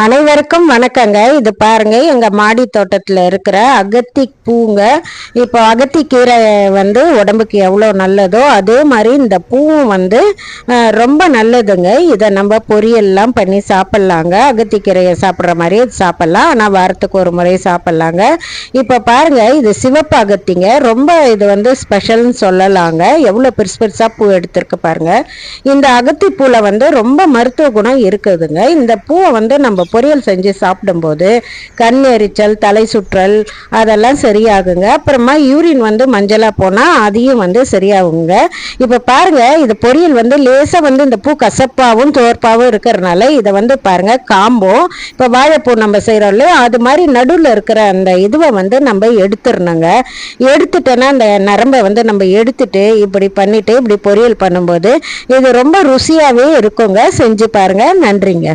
அனைவருக்கும் வணக்கங்க. இது பாருங்க, எங்க மாடி தோட்டத்துல இருக்கிற அகத்தி பூங்க. இப்போ அகத்தி கீரை உடம்புக்கு எவ்வளோ நல்லதோ அதே மாதிரி இந்த பூவும் ரொம்ப நல்லதுங்க. இதை நம்ம பொரியல்லாம் பண்ணி சாப்பிட்லாங்க. அகத்தி கீரையை சாப்பிட்ற மாதிரியே சாப்பிட்லாம், ஆனால் வாரத்துக்கு ஒரு முறை சாப்பிட்லாங்க. இப்போ பாருங்க, இது சிவப்பு அகத்திங்க. ரொம்ப இது ஸ்பெஷல்னு சொல்லலாங்க. எவ்வளோ பெருசு பெருசாக பூ எடுத்திருக்கு பாருங்க. இந்த அகத்தி பூவில் ரொம்ப மருத்துவ குணம் இருக்குதுங்க. இந்த பூவை நம்ம பொரியல் செஞ்சு சாப்பிடும்போது கண் எரிச்சல், தலை சுற்றல் அதெல்லாம் சரியாகுங்க. அப்புறமா யூரின் மஞ்சளா போனா அதையும் சரியாகுங்க. இப்ப பாருங்க, இது பொரியல் லேசா இந்த பூ கசப்பாவும் தோற்பாவும் இருக்கிறதுனால இதை பாருங்க காம்பும். இப்ப வாழைப்பூ நம்ம செய்யறோம் இல்லையா, அது மாதிரி நடுவில் இருக்கிற அந்த இதுவை நம்ம எடுத்துடணுங்க. எடுத்துட்டோன்னா அந்த நரம்பை நம்ம எடுத்துட்டு இப்படி பண்ணிட்டு இப்படி பொரியல் பண்ணும்போது இது ரொம்ப ருசியாவே இருக்குங்க. செஞ்சு பாருங்க. நன்றிங்க.